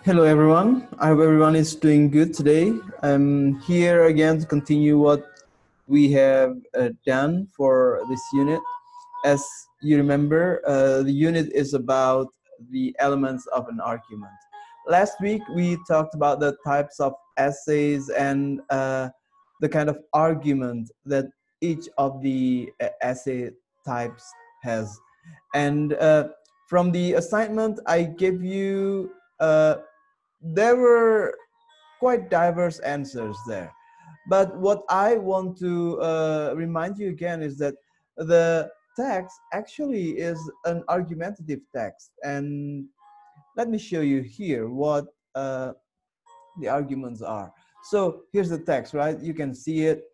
Hello everyone. I hope everyone is doing good today. I'm here again to continue what we have done for this unit. As you remember, the unit is about the elements of an argument. Last week we talked about the types of essays and the kind of argument that each of the essay types has. And from the assignment, I gave you there were quite diverse answers there. But what I want to remind you again is that the text actually is an argumentative text. And let me show you here what the arguments are. So here's the text, right? You can see it.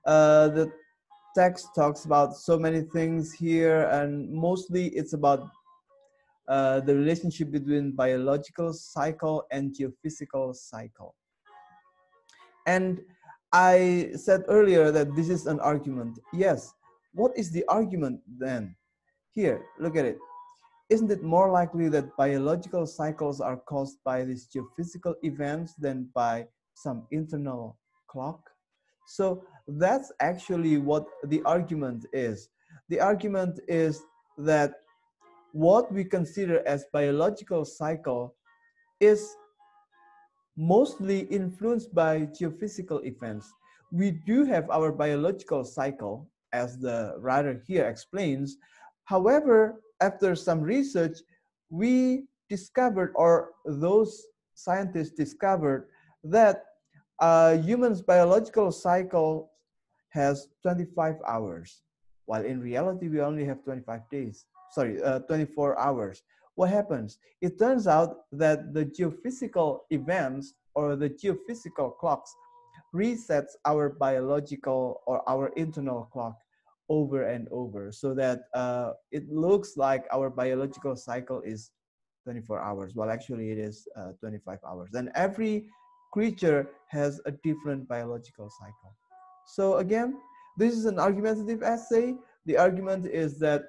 The text talks about so many things here, and mostly it's about the relationship between biological cycle and geophysical cycle. And I said earlier that this is an argument. Yes. What is the argument then? Here, look at it. Isn't it more likely that biological cycles are caused by these geophysical events than by some internal clock? So that's actually what the argument is. The argument is that what we consider as biological cycle is mostly influenced by geophysical events. We do have our biological cycle, as the writer here explains. However, after some research, we discovered, or those scientists discovered, that humans' biological cycle has 25 hours, while in reality, we only have 25 days. Sorry, 24 hours. What happens? It turns out that the geophysical events or the geophysical clocks resets our biological or our internal clock over and over, so that it looks like our biological cycle is 24 hours, while actually it is 25 hours. And every creature has a different biological cycle. So again, this is an argumentative essay. The argument is that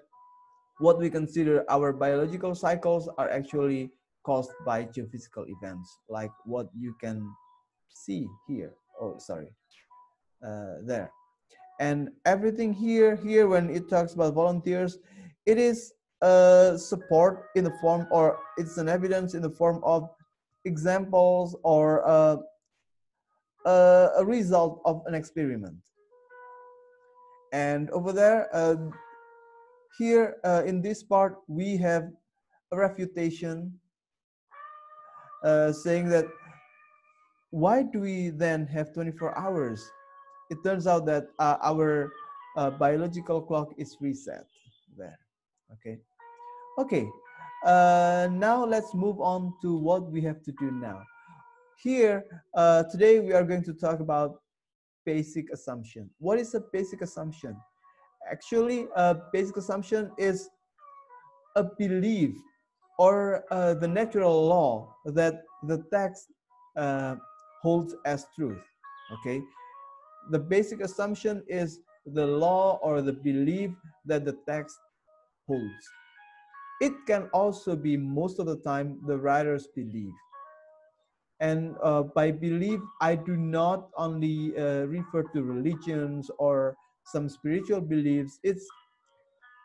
what we consider our biological cycles are actually caused by geophysical events, like what you can see here. Oh, sorry, there. And everything here when it talks about volunteers, it is support in the form, or it's an evidence in the form of examples or a result of an experiment. And over there, here in this part, we have a refutation saying that why do we then have 24 hours? It turns out that our biological clock is reset there. Okay. Okay. Now let's move on to what we have to do now. Here, today we are going to talk about basic assumption. What is a basic assumption? Actually, a basic assumption is a belief or the natural law that the text holds as truth. Okay. The basic assumption is the law or the belief that the text holds. It can also be, most of the time, the writer's belief. And by belief, I do not only refer to religions or some spiritual beliefs. It's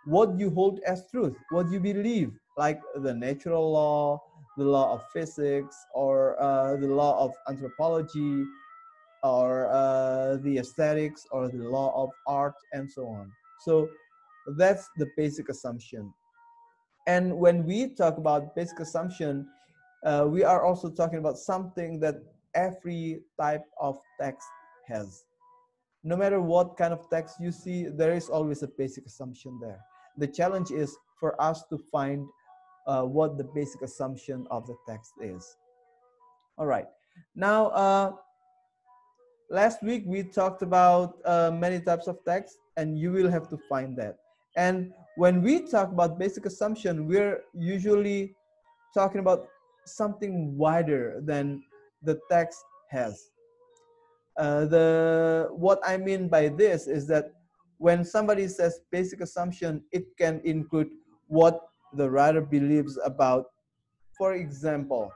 what you hold as truth, what you believe, like the natural law, the law of physics, or the law of anthropology, or the aesthetics, or the law of art, and so on. So that's the basic assumption. And when we talk about basic assumption, we are also talking about something that every type of text has. No matter what kind of text you see, there is always a basic assumption there. The challenge is for us to find what the basic assumption of the text is. All right. Now, last week we talked about many types of text, and you will have to find that. And when we talk about basic assumption, we're usually talking about something wider than the text has. What I mean by this is that when somebody says basic assumption, it can include what the writer believes about, for example,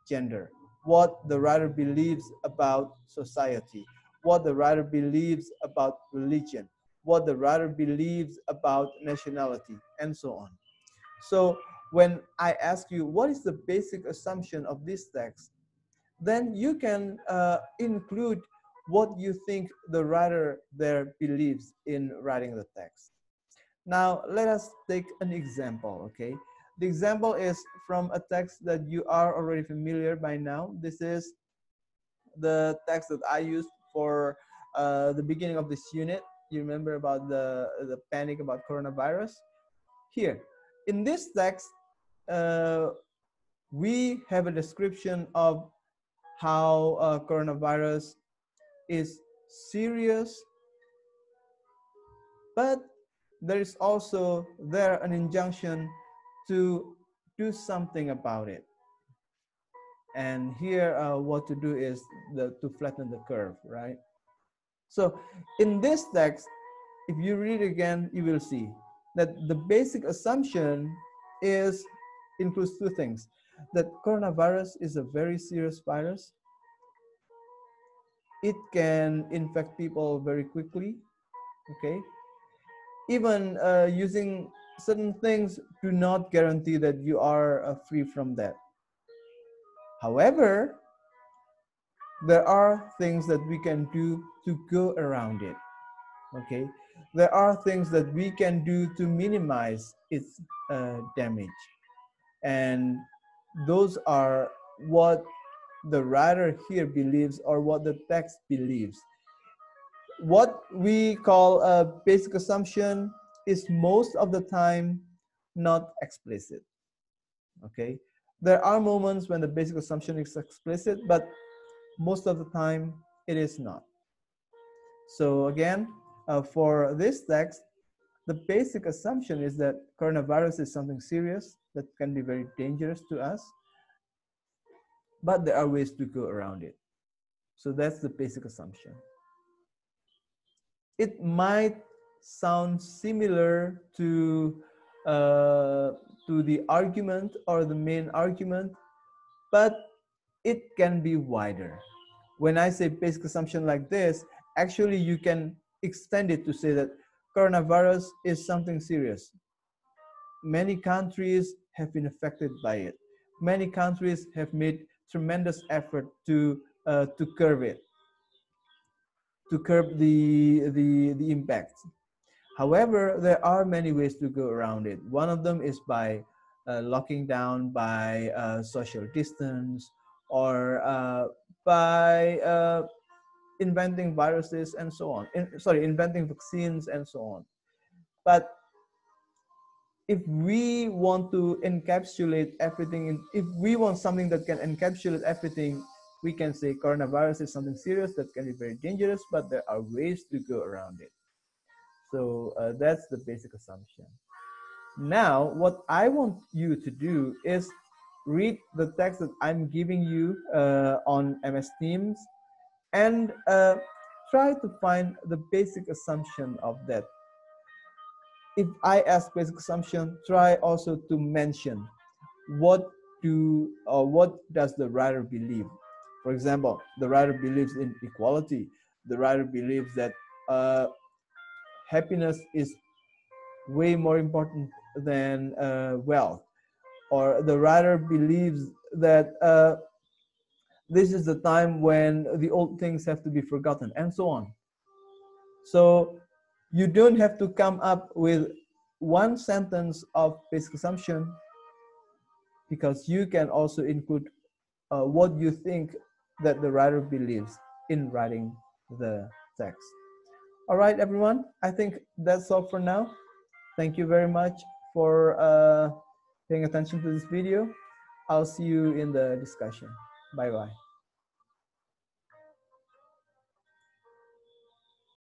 gender, what the writer believes about society, what the writer believes about religion, what the writer believes about nationality, and so on. So when I ask you, what is the basic assumption of this text? Then you can include what you think the writer there believes in writing the text. Now, let us take an example, okay? The example is from a text that you are already familiar by now. This is the text that I used for the beginning of this unit. You remember about the panic about coronavirus? Here, in this text, we have a description of how coronavirus is serious, but there is also an injunction to do something about it. And here, what to do is to flatten the curve, right? So in this text, if you read again, you will see that the basic assumption includes two things: that coronavirus is a very serious virus. It can infect people very quickly, okay? Even using certain things do not guarantee that you are free from that. However, there are things that we can do to go around it, okay? There are things that we can do to minimize its damage. And those are what the writer here believes, or what the text believes. What we call a basic assumption is most of the time not explicit, okay? There are moments when the basic assumption is explicit, but most of the time it is not. So again, for this text, the basic assumption is that coronavirus is something serious that can be very dangerous to us, but there are ways to go around it. So that's the basic assumption. It might sound similar to the argument or the main argument, but it can be wider. When I say basic assumption like this, actually you can extend it to say that coronavirus is something serious. Many countries have been affected by it. Many countries have made tremendous effort to curb it, to curb the impact. However, there are many ways to go around it. One of them is by locking down, by social distance, or by inventing viruses and so on. Inventing vaccines and so on. But if we want to encapsulate everything, if we want something that can encapsulate everything, we can say coronavirus is something serious that can be very dangerous, but there are ways to go around it. So that's the basic assumption. Now, what I want you to do is read the text that I'm giving you on MS Teams and try to find the basic assumption of that. If I ask basic assumption, try also to mention what does the writer believe. For example, the writer believes in equality. The writer believes that happiness is way more important than wealth, or the writer believes that this is the time when the old things have to be forgotten, and so on. So you don't have to come up with one sentence of basic assumption, because you can also include what you think that the writer believes in writing the text. All right, everyone, I think that's all for now. Thank you very much for paying attention to this video. I'll see you in the discussion. Bye-bye.